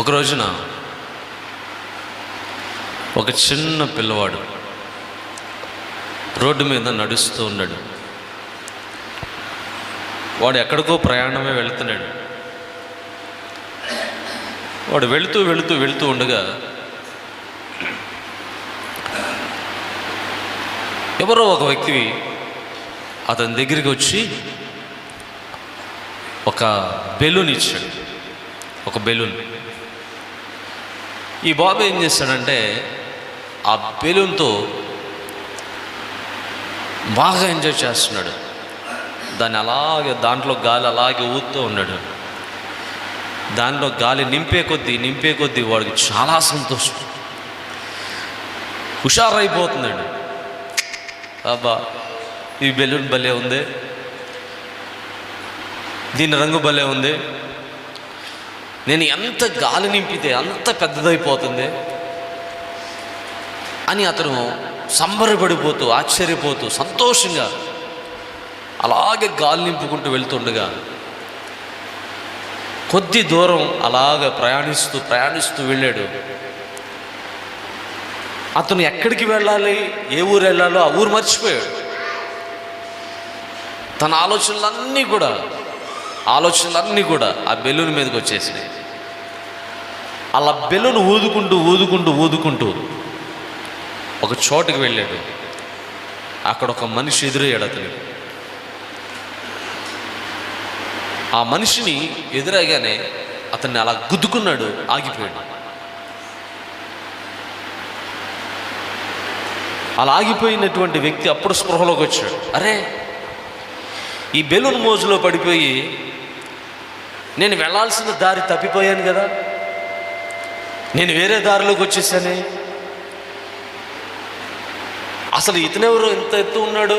ఒక రోజున ఒక చిన్న పిల్లవాడు రోడ్డు మీద నడుస్తూ ఉన్నాడు. వాడు ఎక్కడికో ప్రయాణమే వెళుతున్నాడు. వాడు వెళుతూ వెళుతూ వెళుతూ ఉండగా ఎవరో ఒక వ్యక్తి అతని దగ్గరికి వచ్చి ఒక బెలూన్ ఇచ్చాడు. ఒక బెలూన్. ఈ బాబు ఏం చేస్తాడంటే ఆ బెలూన్తో బాగా ఎంజాయ్ చేస్తున్నాడు. దాన్ని అలాగే దాంట్లో గాలి అలాగే ఊదుతూ ఉన్నాడు. దాంట్లో గాలి నింపే కొద్దీ వాడికి చాలా సంతోషం, హుషారైపోతున్నాడు. అబ్బా, ఈ బెలూన్ భలే ఉంది, దీని రంగు భలే ఉంది, నేను ఎంత గాలి నింపితే అంత పెద్దదైపోతుంది అని అతను సంబరపడిపోతూ ఆశ్చర్యపోతూ సంతోషంగా అలాగే గాలి నింపుకుంటూ వెళ్తుండగా కొద్ది దూరం అలాగ ప్రయాణిస్తూ వెళ్ళాడు. అతను ఎక్కడికి వెళ్ళాలి, ఏ ఊరు వెళ్ళాలో ఆ ఊరు మర్చిపోయాడు. తన ఆలోచనలన్నీ కూడా ఆ బెలూన్ మీదకి వచ్చేసినాయి. అలా బెలూన్ ఊదుకుంటూ ఒక చోటుకి వెళ్ళాడు. అక్కడ ఒక మనిషి ఎదురయ్యాడు అతనికి. ఆ మనిషిని ఎదురగానే అతన్ని అలా గుద్దుకున్నాడు, ఆగిపోయాడు. అలా ఆగిపోయినటువంటి వ్యక్తి అప్పుడు స్పృహలోకి వచ్చాడు. అరే, ఈ బెలూన్ మోజులో పడిపోయి నేను వెళ్ళాల్సిన దారి తప్పిపోయాను కదా, నేను వేరే దారిలోకి వచ్చేసానే. అసలు ఇతనెవరు ఇంత ఎత్తు ఉన్నాడు,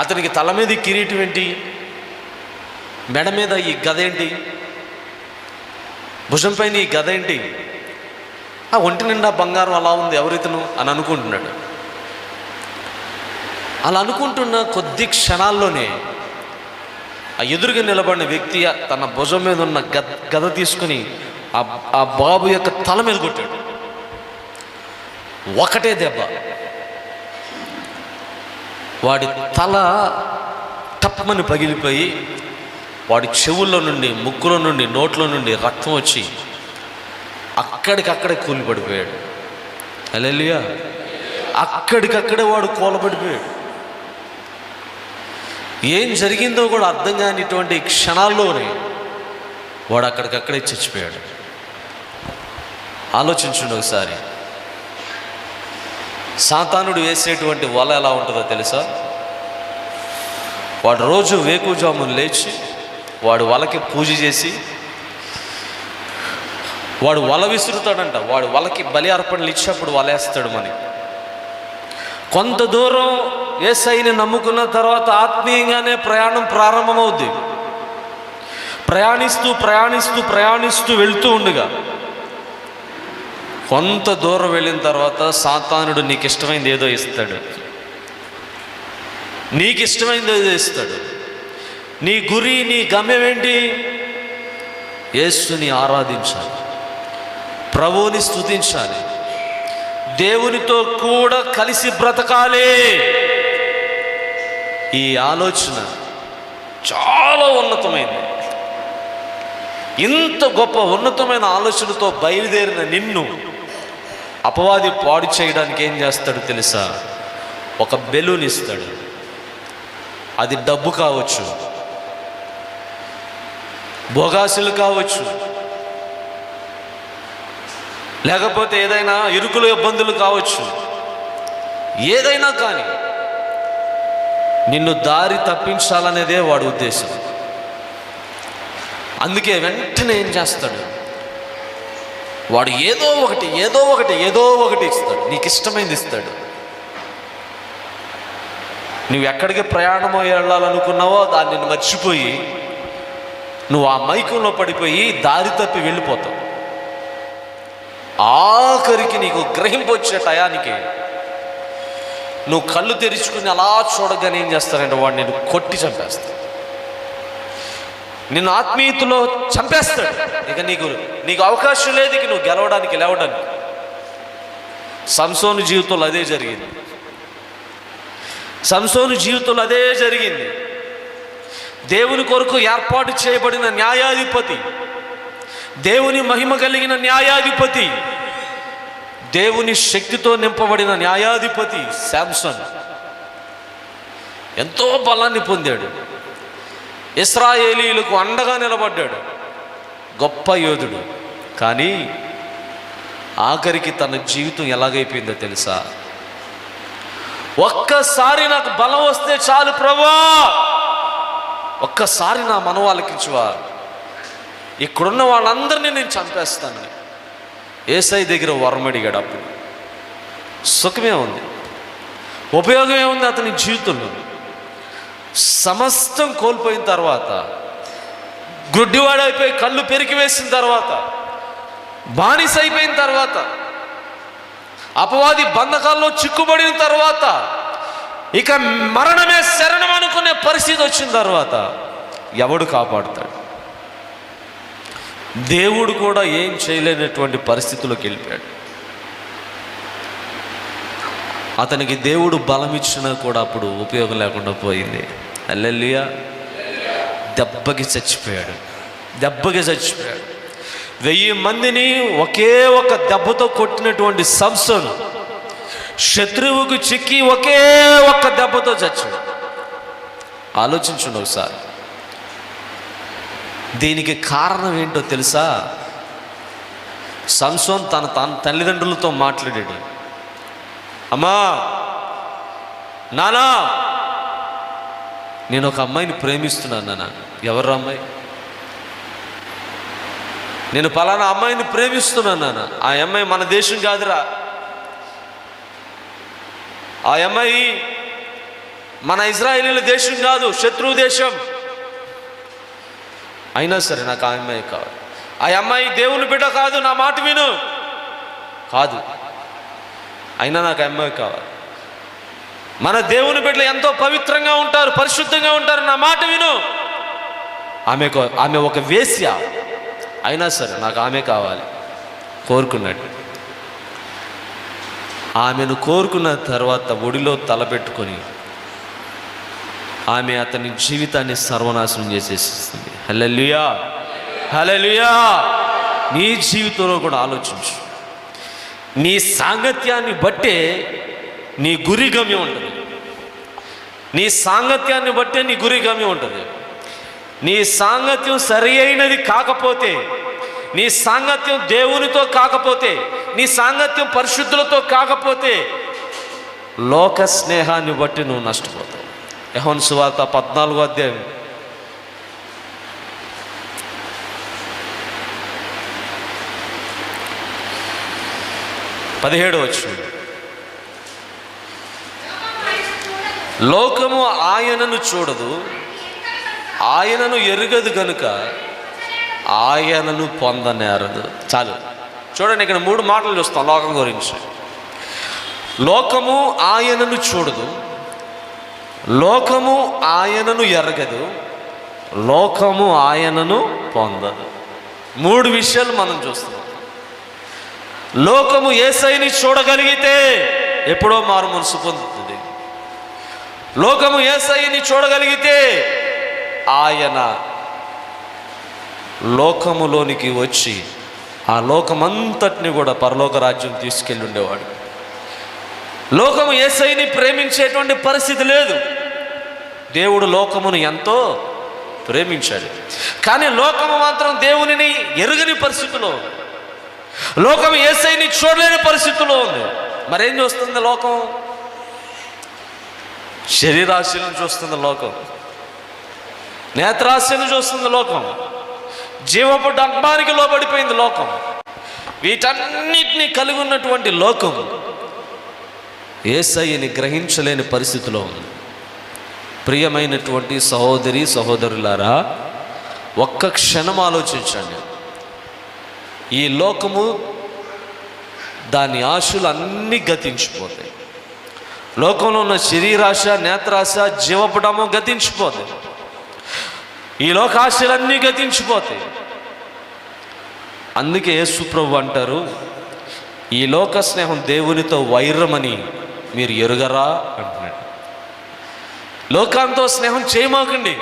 అతనికి తల మీద కిరీటం ఏంటి, మెడ మీద ఈ గద ఏంటి, భుజం పైన ఈ గద ఏంటి, ఆ ఒంటి నిండా బంగారం అలా ఉంది, ఎవరితను అని అనుకుంటున్నాడు. అలా అనుకుంటున్న కొద్ది క్షణాల్లోనే ఆ ఎదురుగా నిలబడిన వ్యక్తి తన భుజం మీద ఉన్న గద తీసుకుని ఆ బాబు యొక్క తల మీద కొట్టాడు. ఒకటే దెబ్బ. వాడి తల టప్మని పగిలిపోయి వాడి చెవుల్లో నుండి, ముక్కులో నుండి, నోట్లో నుండి రక్తం వచ్చి అక్కడికక్కడే కూలిపడిపోయాడు. హల్లెలూయా. అక్కడికక్కడే వాడు కూలబడిపోయాడు. ఏం జరిగిందో కూడా అర్థం కానిటువంటి క్షణాల్లోనే వాడు అక్కడికక్కడే చచ్చిపోయాడు. ఆలోచించండి ఒకసారి. సాతానుడు వేసేటువంటి వల ఎలా ఉంటుందో తెలుసా? వాడు రోజు వేకువజామున లేచి వాడు వలకి పూజ చేసి వాడు వల విసురుతాడంట. వాడు వలకి బలి అర్పణలు ఇచ్చినప్పుడు వలేస్తాడు. మనకి కొంత దూరం యేసయ్యని నమ్ముకున్న తర్వాత ఆత్మీయంగానే ప్రయాణం ప్రారంభమవుద్ది. ప్రయాణిస్తూ వెళ్తూ ఉండగా కొంత దూరం వెళ్ళిన తర్వాత సాతానుడు నీకు ఇష్టమైంది ఏదో ఇస్తాడు. నీ గురి, నీ గమ్యం ఏంటి? యేసుని ఆరాధించాలి, ప్రభువుని స్తుతించాలి, దేవునితో కూడా కలిసి బ్రతకాలి. ఈ ఆలోచన చాలా ఉన్నతమైంది. ఇంత గొప్ప ఉన్నతమైన ఆలోచనతో బయలుదేరిన నిన్ను అపవాది పాడు చేయడానికి ఏం చేస్తాడు తెలుసా? ఒక బెలూన్ ఇస్తాడు. అది డబ్బు కావచ్చు, బొగాసులు కావచ్చు, లేకపోతే ఏదైనా ఇరుకులు ఇబ్బందులు కావచ్చు. ఏదైనా కానీ నిన్ను దారి తప్పించాలనేదే వాడి ఉద్దేశం. అందుకే వెంటనే ఏం చేస్తాడు? వాడు ఏదో ఒకటి ఇస్తాడు. నీకు ఇష్టమైంది ఇస్తాడు. నువ్వు ఎక్కడికి ప్రయాణం వెళ్ళాలనుకున్నావో దాన్ని మర్చిపోయి నువ్వు ఆ మైకంలో పడిపోయి దారి తప్పి వెళ్ళిపోతావు. ఆఖరికి నీకు గ్రహింపు వచ్చే టయానికి నువ్వు కళ్ళు తెరుచుకుని అలా చూడగానే ఏం చేస్తానంటే వాడు నేను కొట్టి చంపేస్తా. నిన్ను ఆత్మీయతలో చంపేస్తాడు. ఇక నీకు అవకాశం లేదు, ఇక నువ్వు గెలవడానికి లేవడానికి. సంసోను జీవితంలో అదే జరిగింది. సంసోను జీవితంలో అదే జరిగింది. దేవుని కొరకు ఏర్పాటు చేయబడిన న్యాయాధిపతి, దేవుని మహిమ కలిగిన న్యాయాధిపతి, దేవుని శక్తితో నింపబడిన న్యాయాధిపతి శాంసన్ ఎంతో బలాన్ని పొందాడు. ఇశ్రాయేలీయులకు అండగా నిలబడ్డాడు. గొప్ప యోధుడు. కానీ ఆఖరికి తన జీవితం ఎలాగైపోయిందో తెలుసా? ఒక్కసారి నాకు బలం వస్తే చాలు ప్రభువా, ఒక్కసారి నా మనవాళ్ళకిచ్చువా, ఇక్కడున్న వాళ్ళందరినీ నేను చంపేస్తాను. యేసయ్య దగ్గర వరం అడిగాడు. అప్పుడు సుఖమే ఉంది, ఉపయోగమే ఉంది అతని జీవితంలో. సమస్తం కోల్పోయిన తర్వాత, గుడ్డివాడైపోయి కళ్ళు పెరికి వేసిన తర్వాత, బానిస అయిపోయిన తర్వాత, అపవాది బంధకాల్లో చిక్కుబడిన తర్వాత, ఇక మరణమే శరణం అనుకునే పరిస్థితి వచ్చిన తర్వాత ఎవడు కాపాడుతాడు? దేవుడు కూడా ఏం చేయలేనటువంటి పరిస్థితిలోకి వెళ్ళిపోయాడు. అతనికి దేవుడు బలం ఇచ్చినా కూడా అప్పుడు ఉపయోగం లేకుండా పోయింది. హల్లెలూయా. దెబ్బకి చచ్చిపోయాడు. 1000 మందిని ఒకే ఒక దెబ్బతో కొట్టినటువంటి సంసోన్ శత్రువుకు చిక్కి ఒకే ఒక్క దెబ్బతో చచ్చాడు. ఆలోచించండి ఒకసారి. దీనికి కారణం ఏంటో తెలుసా? సంసోన్ తన తల్లిదండ్రులతో మాట్లాడాడు. అమ్మా, నానా, నేను ఒక అమ్మాయిని ప్రేమిస్తున్నాను నాన్న. ఎవరు అమ్మాయి? నేను పలానా అమ్మాయిని ప్రేమిస్తున్నాను నాన్న. ఆ అమ్మాయి మన దేశం కాదురా, ఆ అమ్మాయి మన ఇజ్రాయేలీల దేశం కాదు, శత్రువు దేశం. అయినా సరే నాకు ఆ అమ్మాయి కావాలి. ఆ అమ్మాయి దేవుని బిడ్డ కాదు, నా మాట విను. కాదు, అయినా నాకు అమ్మాయి కావాలి. మన దేవుని బిడ్డలు ఎంతో పవిత్రంగా ఉంటారు, పరిశుద్ధంగా ఉంటారు, నా మాట విను. ఆమె ఒక వేశ్య, అయినా సరే నాకు ఆమె కావాలి. కోరుకున్నాడు. ఆమెను కోరుకున్న తర్వాత ఒడిలో తలపెట్టుకొని ఆమె అతని జీవితాన్ని సర్వనాశనం చేసేస్తుంది. హల్లెలూయా, హల్లెలూయా. నీ జీవితంలో కూడా ఆలోచించు. నీ సాంగత్యాన్ని బట్టే నీ గురి గమ్యం ఉంటుంది. నీ సాంగత్యాన్ని బట్టే నీ గురి గమ్యం ఉంటుంది. నీ సాంగత్యం సరి అయినది కాకపోతే, నీ సాంగత్యం దేవునితో కాకపోతే, నీ సాంగత్యం పరిశుద్ధులతో కాకపోతే, లోక స్నేహాన్ని బట్టి నువ్వు నష్టపోతావు. యోహాను సువార్త 14వ అధ్యాయం 17వ వచనం. లోకము ఆయనను చూడదు, ఆయనను ఎరుగదు గనుక ఆయనను పొందనేరదు. చాలు చూడండి, ఇక్కడ 3 మాటలు చూస్తాం లోకం గురించి. లోకము ఆయనను చూడదు, లోకము ఆయనను ఎరగదు, లోకము ఆయనను పొందదు. 3 విషయాలు మనం చూస్తున్నాం. లోకము యేసయ్యని చూడగలిగితే ఎప్పుడో మారు మనసు పొందుతుంది. లోకము యేసయ్యని చూడగలిగితే ఆయన లోకములోనికి వచ్చి ఆ లోకమంతటిని కూడా పరలోక రాజ్యం తీసుకెళ్ళి ఉండేవాడు. లోకము యేసయ్యని ప్రేమించేటువంటి పరిస్థితి లేదు. దేవుడు లోకమును ఎంతో ప్రేమించాడు, కానీ లోకము మాత్రం దేవునిని ఎరుగని పరిస్థితిలో ఉంది. లోకం యేసయ్యని చూడలేని పరిస్థితిలో ఉంది. మరేం చూస్తుంది లోకం? శరీరాశలను చూస్తుంది లోకం, నేత్రాశను చూస్తుంది లోకం, జీవపు డంబానికి లోబడిపోయింది లోకం. వీటన్నిటినీ కలిగి ఉన్నటువంటి లోకం యేసయ్యని గ్రహించలేని పరిస్థితిలో ఉంది. ప్రియమైనటువంటి సహోదరి సహోదరులారా, ఒక్క క్షణం ఆలోచించండి. ఈ లోకము దాని ఆశలు అన్నీ గతించిపోతాయి. లోకంలో ఉన్న శరీరాశ, నేత్రాశ, జీవపడము గతించిపోతాయి. ఈ లోకాశలన్నీ గతించిపోతాయి. అందుకే యేసు ప్రభు అంటారు, ఈ లోక స్నేహం దేవునితో వైరమని మీరు ఎరుగరా అంటున్నాడు. లోకంతో స్నేహం చేయమాకండి.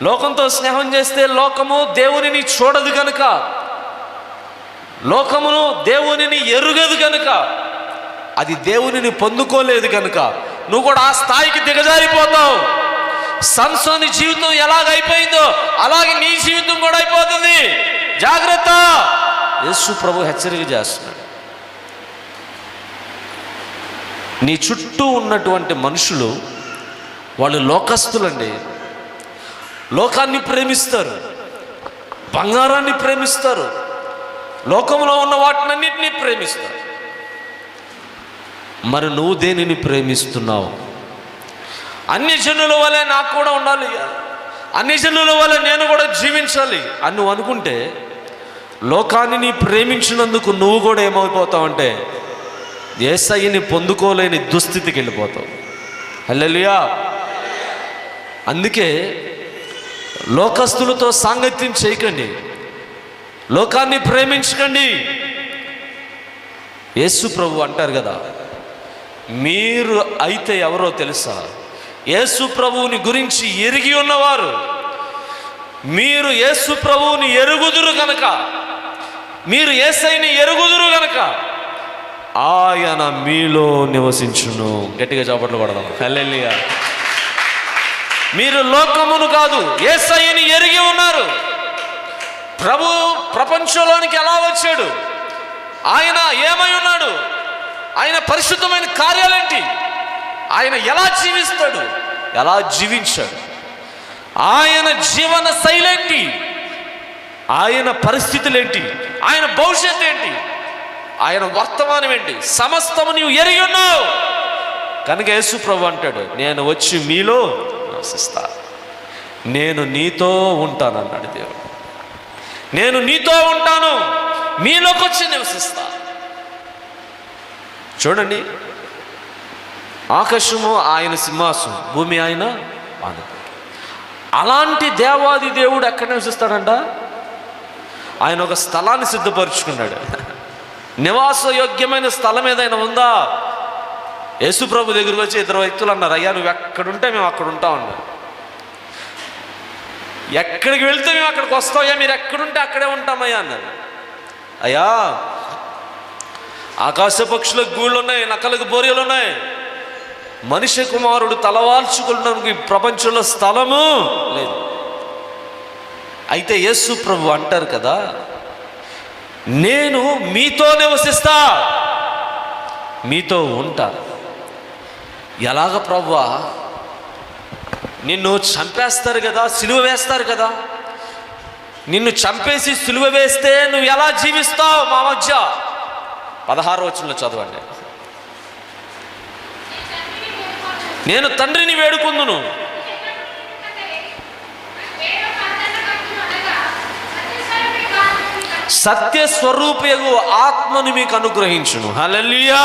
లోకంతో స్నేహం చేస్తే లోకము దేవునిని చూడదు కనుక, లోకమును దేవునిని ఎరుగదు కనుక, అది దేవునిని పొందుకోలేదు కనుక నువ్వు కూడా ఆ స్థాయికి దిగజారిపోతావు. సంసోని జీవితం ఎలాగైపోయిందో అలాగే నీ జీవితం కూడా అయిపోతుంది. జాగ్రత్త. యేసు ప్రభు హెచ్చరిక చేస్తున్నాడు. నీ చుట్టూ ఉన్నటువంటి మనుషులు వాళ్ళు లోకస్తులండి. లోకాన్ని ప్రేమిస్తారు, బంగారాన్ని ప్రేమిస్తారు, లోకంలో ఉన్న వాటినన్నింటినీ ప్రేమిస్తారు. మరి నువ్వు దేనిని ప్రేమిస్తున్నావు? అన్ని జనుల వలె నాకు కూడా ఉండాలి, అన్ని జనుల వలె నేను కూడా జీవించాలి అని నువ్వు అనుకుంటే లోకాన్ని నీ ప్రేమించినందుకు నువ్వు కూడా ఏమైపోతావు అంటే యేసయ్యని పొందుకోలేని దుస్థితికి వెళ్ళిపోతావు. హల్లెలూయా. అందుకే లోకస్తులతో సాంగత్యం చేయకండి, లోకాన్ని ప్రేమించకండి. యేసు ప్రభు అంటారు కదా, మీరు అయితే ఎవరో తెలుసా? యేసు ప్రభువుని గురించి ఎరిగి ఉన్నవారు. మీరు యేసు ప్రభువుని ఎరుగుదురు గనక, మీరు యేసయ్యని ఎరుగుదురు గనక ఆయన మీలో నివసించును. గట్టిగా చప్పట్లు కొడదాం. హల్లెలూయా. మీరు లోకమును కాదు యేసయ్యని ఎరిగి ఉన్నారు. ప్రభు ప్రపంచంలోనికి ఎలా వచ్చాడు? ఆయన ఏమై ఉన్నాడు? ఆయన పరిశుద్ధమైన కార్యాలేంటి? ఆయన ఎలా జీవిస్తాడు? ఎలా జీవించాడు? ఆయన జీవన శైలేంటి? ఆయన పరిస్థితులేంటి? ఆయన భవిష్యత్తు ఏంటి? ఆయన వర్తమానం ఏంటి? సమస్తము నీవు ఎరిగి ఉన్నావు కనుక యేసు ప్రభు అంటాడు, నేను వచ్చి మీలో నివసిస్తా, నేను నీతో ఉంటానన్నాడు దేవుడు. నేను నీతో ఉంటాను, మీలోకి వచ్చి నివసిస్తా. చూడండి, ఆకాశము ఆయన సింహాసనం, భూమి ఆయన పాదం. అలాంటి దేవాది దేవుడు ఎక్కడ నివసిస్తాడంట? ఆయన ఒక స్థలాన్ని సిద్ధపరుచుకున్నాడు. నివాస యోగ్యమైన స్థలం ఏదైనా ఉందా? యేసు ప్రభు దగ్గరికి వచ్చి ఇద్దరు వ్యక్తులు అన్నారు, అయ్యా నువ్వు ఎక్కడుంటే మేము అక్కడ ఉంటాం అన్నారు. ఎక్కడికి వెళ్తే మేము అక్కడికి వస్తామయ్యా, మీరు ఎక్కడుంటే అక్కడే ఉంటామయ్యా అన్నారు. అయ్యా ఆకాశ పక్షులకు గూళ్ళు ఉన్నాయి, నక్కలకు బోరియలు ఉన్నాయి, మనిషి కుమారుడు తలవాల్చుకున్నడానికి ప్రపంచంలో స్థలము లేదు. అయితే యేసు ప్రభు అంటారు కదా, నేను మీతో నివసిస్తా, మీతో ఉంటా. ఎలాగ ప్రభువా? నిన్ను చంపేస్తారు కదా, సిలువ వేస్తారు కదా, నిన్ను చంపేసి సిలువ వేస్తే నువ్వు ఎలా జీవిస్తావు మా మధ్య? 16వ వచనంలో చదవండి. నేను తండ్రిని వేడుకుందును, సత్యస్వరూపయగు ఆత్మను మీకు అనుగ్రహించును. హల్లెలూయా.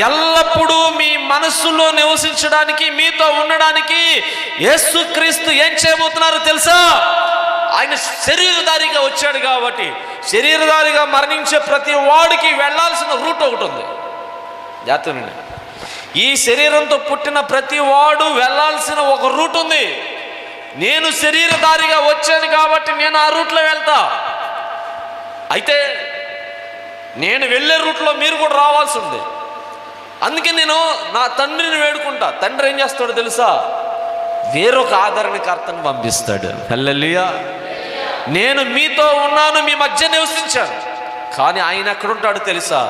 ఎల్లప్పుడూ మీ మనస్సులో నివసించడానికి, మీతో ఉండడానికి యేసుక్రీస్తు ఏం చేయబోతున్నారో తెలుసా? ఆయన శరీరధారిగా వచ్చాడు కాబట్టి, శరీరధారిగా మరణించే ప్రతి వాడికి వెళ్ళాల్సిన రూట్ ఒకటి ఉంది. జాతరండి, ఈ శరీరంతో పుట్టిన ప్రతి వాడు వెళ్ళాల్సిన ఒక రూట్ ఉంది. నేను శరీరధారిగా వచ్చాను కాబట్టి నేను ఆ రూట్లో వెళ్తా. అయితే నేను వెళ్ళే రూట్లో మీరు కూడా రావాల్సి ఉంది. అందుకే నేను నా తండ్రిని వేడుకుంటా. తండ్రి ఏం చేస్తాడో తెలుసా? వేరొక ఆదరణకర్తను పంపిస్తాడు. హల్లెలూయా. నేను మీతో ఉన్నాను, మీ మధ్య నివసించాను, కానీ ఆయన ఎక్కడుంటాడు తెలుసా?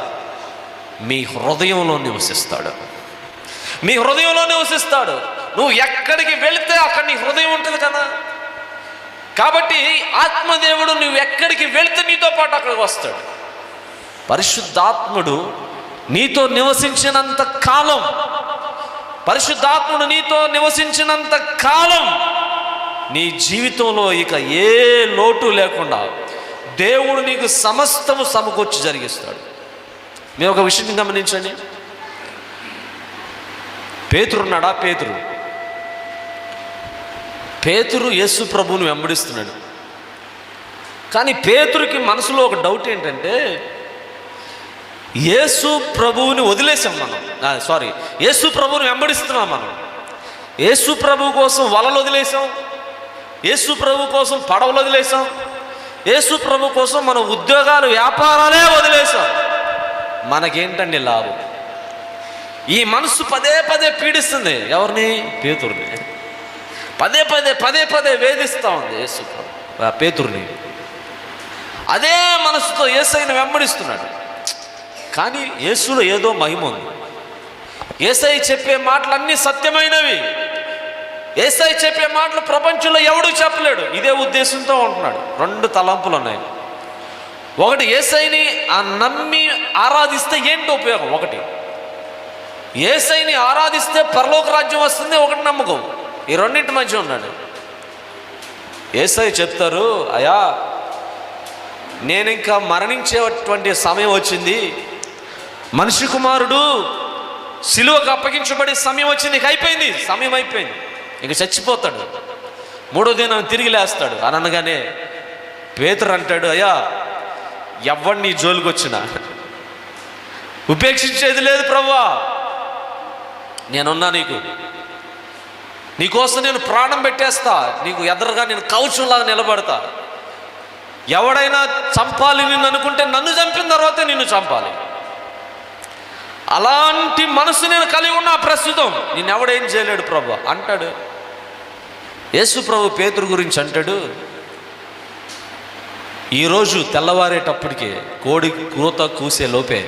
మీ హృదయంలో నివసిస్తాడు. మీ హృదయంలో నివసిస్తాడు. నువ్వు ఎక్కడికి వెళితే అక్కడ నీ హృదయం ఉంటుంది కదా. కాబట్టి ఆత్మదేవుడు నువ్వు ఎక్కడికి వెళితే నీతో పాటు అక్కడికి వస్తాడు. పరిశుద్ధాత్ముడు నీతో నివసించినంత కాలం, పరిశుద్ధాత్ముడు నీతో నివసించినంత కాలం నీ జీవితంలో ఇక ఏ లోటు లేకుండా దేవుడు నీకు సమస్తము సమకూర్చి జరిగిస్తాడు. మీరు ఒక విషయం గమనించండి. పేతురు ఉన్నాడా? పేతురు యేసు ప్రభువుని వెంబడిస్తున్నాడు. కానీ పేతురుకి మనసులో ఒక డౌట్ ఏంటంటే, యేసు ప్రభువుని వదిలేసాం మనం, యేసు ప్రభువుని వెంబడిస్తున్నాం మనం. యేసు ప్రభు కోసం వలలు వదిలేసాం, యేసు ప్రభు కోసం పడవలు వదిలేసాం, యేసు ప్రభు కోసం మన ఉద్యోగాలు వ్యాపారాలే వదిలేసాం. మనకేంటండి లాభం? ఈ మనసు పదే పదే పీడిస్తుంది. ఎవరిని? పేతురుని. పదే పదే వేధిస్తూ ఉంది యేసు ప్రభు పేతురుని. అదే మనసుతో యేసయ్యను వెంబడిస్తున్నాడు. కానీ యేసులో ఏదో మహిమ ఉంది. యేసయ్య చెప్పే మాటలన్నీ సత్యమైనవి. యేసయ్య చెప్పే మాటలు ప్రపంచంలో ఎవడూ చెప్పలేడు. ఇదే ఉద్దేశంతో ఉంటున్నాడు. రెండు తలంపులు ఉన్నాయి. ఒకటి, యేసయ్యని నమ్మి ఆరాధిస్తే ఏంటి ఉపయోగం? ఒకటి, యేసయ్యని ఆరాధిస్తే పరలోక రాజ్యం వస్తుంది. ఒకటి, నమ్మకం. ఈ రెండింటి మధ్య ఉన్నాడు. యేసయ్య చెప్తారు, అయ్యా నేను ఇంకా మరణించేటువంటి సమయం వచ్చింది, మనిషి కుమారుడు సిలువకు అప్పగించబడే సమయం వచ్చింది, ఇక అయిపోయింది, సమయం అయిపోయింది, ఇక చచ్చిపోతాడు, మూడో దినం తిరిగి లేస్తాడు అని అనగానే పేతురు అంటాడు, అయ్యా ఎవరిని జోలికి వచ్చినా ఉపేక్షించేది లేదు ప్రభువా, నేనున్నా, నీకోసం నేను ప్రాణం పెట్టేస్తా, నీకు ఎదురుగా నేను కవచంలాగా నిలబడతా. ఎవడైనా చంపాలి నిన్ను అనుకుంటే నన్ను చంపిన తర్వాతే నిన్ను చంపాలి. అలాంటి మనసు నేను కలిగి ఉన్నా ప్రస్తుతం, నిన్నెవడేం చేయలేడు ప్రభు అంటాడు. యేసు ప్రభు పేతురు గురించి అంటాడు, ఈరోజు తెల్లవారేటప్పటికే కోడి కూత కూసే లోపే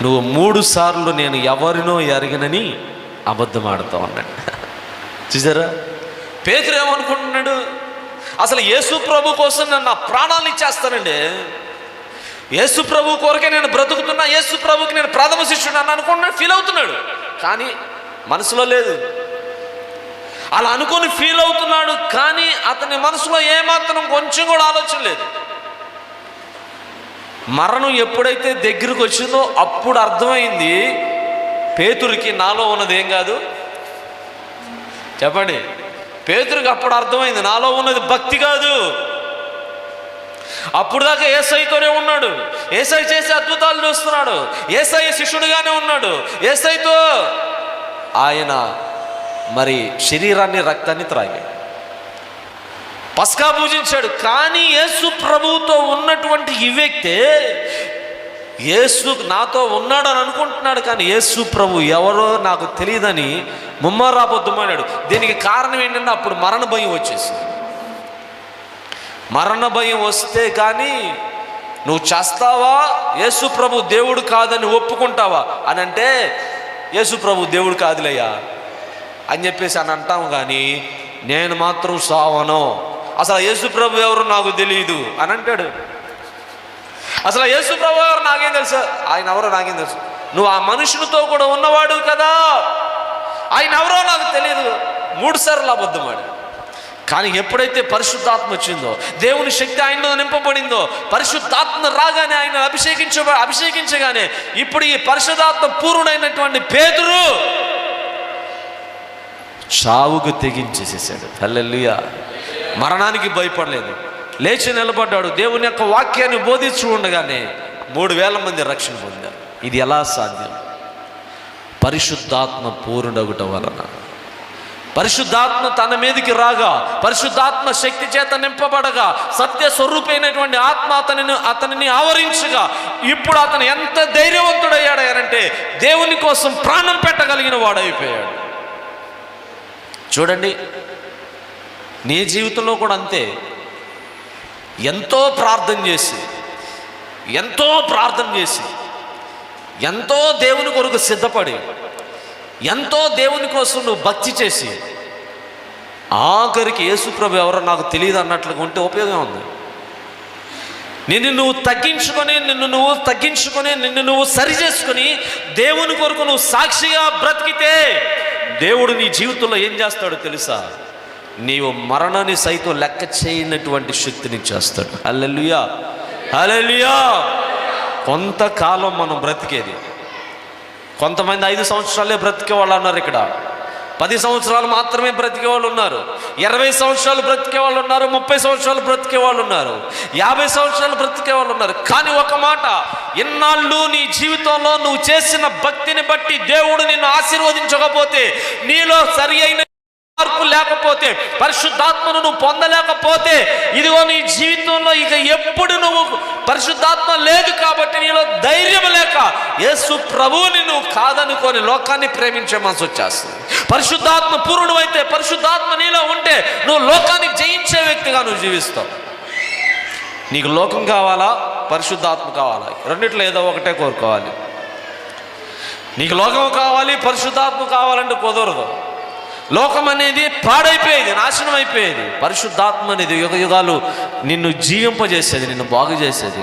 నువ్వు 3 సార్లు నేను ఎవరినో ఎరగనని అబద్ధం ఆడుతావు అన్నాడు. చూసారా పేతురు ఏమనుకుంటున్నాడు? అసలు యేసు ప్రభు కోసం నేను నా ప్రాణాలను ఇచ్చేస్తానండి, యేసు ప్రభు కొరకే నేను బ్రతుకుతున్నా, యేసు ప్రభుకి నేను ప్రథమ శిష్యుడు అని అనుకుంటున్నాడు, ఫీల్ అవుతున్నాడు. కానీ మనసులో లేదు. అలా అనుకొని ఫీల్ అవుతున్నాడు, కానీ అతని మనసులో ఏమాత్రం కొంచెం కూడా ఆలోచన లేదు. మరణం ఎప్పుడైతే దగ్గరకు వచ్చిందో అప్పుడు అర్థమైంది పేతురికి నాలో ఉన్నది ఏం కాదు. చెప్పండి, పేతురికి అప్పుడు అర్థమైంది నాలో ఉన్నది భక్తి కాదు. అప్పుడు దాకా యేసయ్యతోనే ఉన్నాడు, యేసయ్య చేసే అద్భుతాలు చూస్తున్నాడు, యేసయ్య శిష్యుడిగానే ఉన్నాడు, యేసయ్యతో ఆయన మరి శరీరాన్ని రక్తాన్ని త్రాగాడు, పస్కా పూజించాడు. కానీ యేసు ప్రభువుతో ఉన్నటువంటి ఈ వ్యక్తి యేసు నాతో ఉన్నాడని అనుకుంటున్నాడు, కానీ యేసు ప్రభు ఎవరో నాకు తెలియదని ముమ్మరాబొద్దుమన్నాడు. దీనికి కారణం ఏంటంటే అప్పుడు మరణ భయం వచ్చేసింది. మరణ భయం వస్తే కానీ నువ్వు చేస్తావా, యేసు ప్రభు దేవుడు కాదని ఒప్పుకుంటావా అని అంటే, యేసు ప్రభు దేవుడు కాదులేయా అని చెప్పేసి అని అంటాం. కానీ నేను మాత్రం సావను, అసలు యేసు ప్రభు ఎవరు నాకు తెలియదు అని అంటాడు. అసలు యేసు ప్రభు ఎవరు నాకేం తెలుసు, ఆయన ఎవరో నాకేం తెలుసు, నువ్వు ఆ మనుషునితో కూడా ఉన్నవాడు కదా, ఆయన ఎవరో నాకు తెలియదు, 3 సార్లు అబద్ధమాడు. కానీ ఎప్పుడైతే పరిశుద్ధాత్మ వచ్చిందో, దేవుని శక్తి ఆయనలో నింపబడిందో, పరిశుద్ధాత్మ రాగానే ఆయన అభిషేకించగానే ఇప్పుడు ఈ పరిశుద్ధాత్మ పూర్ణుడైనటువంటి పేతురు చావుకు తెగించేసేసాడు. హల్లెలూయా. మరణానికి భయపడలేదు, లేచి నిలబడ్డాడు. దేవుని యొక్క వాక్యాన్ని బోధించు ఉండగానే 3000 మంది రక్షణ పొందారు. ఇది ఎలా సాధ్యం? పరిశుద్ధాత్మ పూర్ణుడగుట వలన. పరిశుద్ధాత్మ తన మీదకి రాగా, పరిశుద్ధాత్మ శక్తి చేత నింపబడగా, సత్య స్వరూపైనటువంటి ఆత్మ అతనిని ఆవరించగా, ఇప్పుడు అతను ఎంత ధైర్యవంతుడయ్యాడంటే దేవుని కోసం ప్రాణం పెట్టగలిగిన వాడైపోయాడు. చూడండి, నీ జీవితంలో కూడా అంతే. ఎంతో ప్రార్థన చేసి ఎంతో దేవుని కొరకు సిద్ధపడి, ఎంతో దేవుని కోసం నువ్వు భక్తి చేసి, ఆఖరికి యేసుప్రభు ఎవరో నాకు తెలియదు అన్నట్లుగా ఉంటే ఉపయోగం ఉంది. నిన్ను నువ్వు తగ్గించుకొని నిన్ను నువ్వు సరి చేసుకొని దేవుని కొరకు నువ్వు సాక్షిగా బ్రతికితే దేవుడు నీ జీవితంలో ఏం చేస్తాడో తెలుసా? నీవు మరణాన్ని సైతం లెక్క చేయనటువంటి శక్తిని చేస్తాడు. హల్లెలూయా, హల్లెలూయా. కొంతకాలం మనం బ్రతికేది, కొంతమంది 5 సంవత్సరాలే బ్రతికే వాళ్ళు అన్నారు ఇక్కడ, 10 సంవత్సరాలు మాత్రమే బ్రతికే వాళ్ళు ఉన్నారు, 20 సంవత్సరాలు బ్రతికే వాళ్ళు ఉన్నారు, 30 సంవత్సరాలు బ్రతికే వాళ్ళు ఉన్నారు, 50 సంవత్సరాలు బ్రతికే వాళ్ళు ఉన్నారు. కానీ ఒక మాట, ఇన్నాళ్ళు నీ జీవితంలో నువ్వు చేసిన భక్తిని బట్టి దేవుడు నిన్ను ఆశీర్వదించకపోతే, నీలో సరి అయిన మార్పు లేకపోతే, పరిశుద్ధాత్మను నువ్వు పొందలేకపోతే, ఇదిగో నీ జీవితంలో ఇక ఎప్పుడు నువ్వు పరిశుద్ధాత్మ లేదు కాబట్టి నీలో ధైర్యం లేక యేసు ప్రభువుని నువ్వు కాదనుకొని లోకాన్ని ప్రేమించే మనసు వచ్చేస్తుంది. పరిశుద్ధాత్మ పూర్ణుడు అయితే, పరిశుద్ధాత్మ నీలో ఉంటే నువ్వు లోకాన్ని జయించే వ్యక్తిగా నువ్వు జీవిస్తావు. నీకు లోకం కావాలా, పరిశుద్ధాత్మ కావాలా? రెండిట్లో ఏదో ఒకటే కోరుకోవాలి. నీకు లోకం కావాలి, పరిశుద్ధాత్మ కావాలంటే కుదరదు. లోకం అనేది పాడైపోయేది, నాశనం అయిపోయేది. పరిశుద్ధాత్మ అనేది యుగ యుగాలు నిన్ను జీవింపజేసేది, నిన్ను బాగు చేసేది.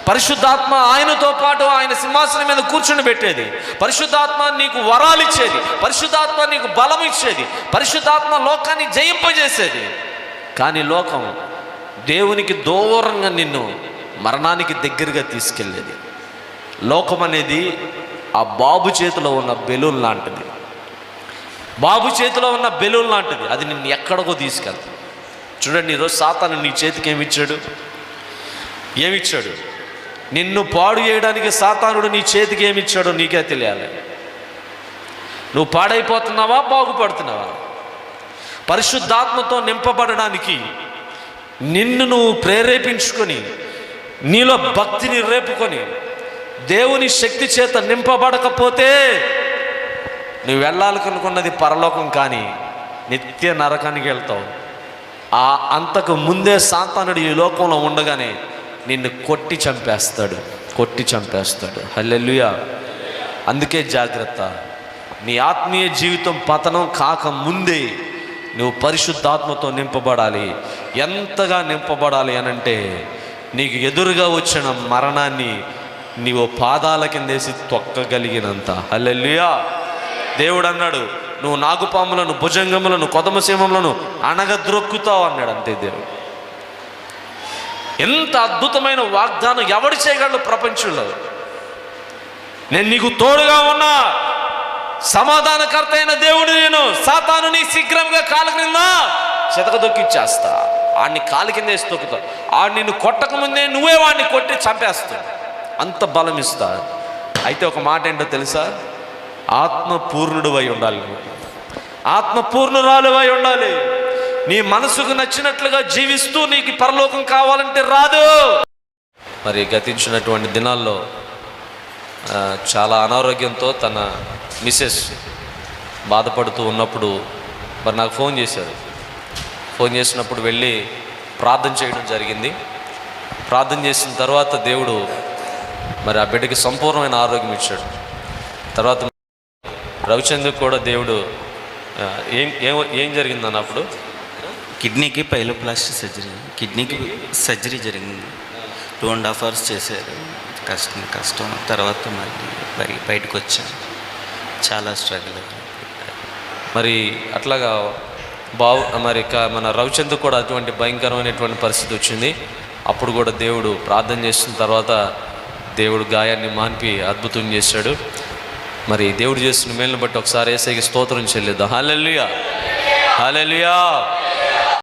పరిశుద్ధాత్మ ఆయనతో పాటు ఆయన సింహాసనం మీద కూర్చుని పెట్టేది. పరిశుద్ధాత్మ నీకు వరాలు ఇచ్చేది, పరిశుద్ధాత్మ నీకు బలం ఇచ్చేది, పరిశుద్ధాత్మ లోకాన్ని జయింపజేసేది. కానీ లోకం దేవునికి దూరంగా నిన్ను మరణానికి దగ్గరగా తీసుకెళ్ళేది. లోకం అనేది ఆ బాబు చేతిలో ఉన్న బెలూన్ లాంటిది. బాబు చేతిలో ఉన్న బెలూన్ లాంటిది. అది నిన్ను ఎక్కడికో తీసుకెళ్తాడు. చూడండి, ఈరోజు సాతాను నీ చేతికి ఏమిచ్చాడు? నిన్ను పాడు చేయడానికి సాతానుడు నీ చేతికి ఏమిచ్చాడో నీకే తెలియాలి. నువ్వు పాడైపోతున్నావా, బాగుపడుతున్నావా? పరిశుద్ధాత్మతో నింపబడడానికి నిన్ను నువ్వు ప్రేరేపించుకొని, నీలో భక్తిని రేపుకొని, దేవుని శక్తి చేత నింపబడకపోతే నువ్వు వెళ్ళాలనుకున్నది పరలోకం కానీ నిత్య నరకానికి వెళ్తావు. అంతకు ముందే సాతానుడు ఈ లోకంలో ఉండగానే నిన్ను కొట్టి చంపేస్తాడు. హల్లెలూయా. అందుకే జాగ్రత్త. నీ ఆత్మీయ జీవితం పతనం కాక ముందే నువ్వు పరిశుద్ధాత్మతో నింపబడాలి. ఎంతగా నింపబడాలి అనంటే, నీకు ఎదురుగా వచ్చిన మరణాన్ని నీవు పాదాల కిందేసి తొక్కగలిగినంత. హల్లెలూయా. దేవుడు అన్నాడు, నువ్వు నాగుపాములను, భుజంగములను, కొదమసీమములను అణగద్రొక్కుతావు అన్నాడు. అంతే దేవుడు. ఎంత అద్భుతమైన వాగ్దానం ఎవడు చేయగలడు ప్రపంచంలో? నేను నీకు తోడుగా ఉన్నా, సమాధానకర్త అయిన దేవుడు నేను. సాతాను నీ శీఘ్రంగా కాలు క్రింద చెతకదొక్కిచ్చేస్తా. ఆడిని కాలు కింద వేసి తొక్కుతా. ఆడు నిన్ను కొట్టకముందే నువ్వే వాడిని కొట్టి చంపేస్తావు. అంత బలం ఇస్తా. అయితే ఒక మాట ఏంటో తెలుసా? ఆత్మపూర్ణుడువై ఉండాలి, ఆత్మపూర్ణురాలువై ఉండాలి. నీ మనసుకు నచ్చినట్లుగా జీవిస్తూ నీకు పరలోకం కావాలంటే రాదు. మరి గతించినటువంటి దినాల్లో చాలా అనారోగ్యంతో తన మిసెస్ బాధపడుతూ ఉన్నప్పుడు మరి నాకు ఫోన్ చేశారు. ఫోన్ చేసినప్పుడు వెళ్ళి ప్రార్థన చేయడం జరిగింది. ప్రార్థన చేసిన తర్వాత దేవుడు మరి ఆ బిడ్డకి సంపూర్ణమైన ఆరోగ్యం ఇచ్చాడు. తర్వాత రవిచంద్ర కూడా దేవుడు ఏం జరిగింది అన్నప్పుడు కిడ్నీకి పైలోప్లాస్టీ కిడ్నీకి సర్జరీ జరిగింది. 2.5 hours చేశారు. కష్టం. తర్వాత మళ్ళీ బయటకు వచ్చాను. చాలా స్ట్రగుల్. మరి అట్లాగా మరి మన రవిచంద్ర కూడా అటువంటి భయంకరమైనటువంటి పరిస్థితి వచ్చింది. అప్పుడు కూడా దేవుడు ప్రార్థన చేసిన తర్వాత దేవుడు గాయాన్ని మాన్పి అద్భుతం చేశాడు. మరి దేవుడు చేస్తున్న మేలును బట్టి ఒకసారి యేసయ్యకి స్తోత్రం చెల్లిద్దాం. హల్లెలూయా, హల్లెలూయా.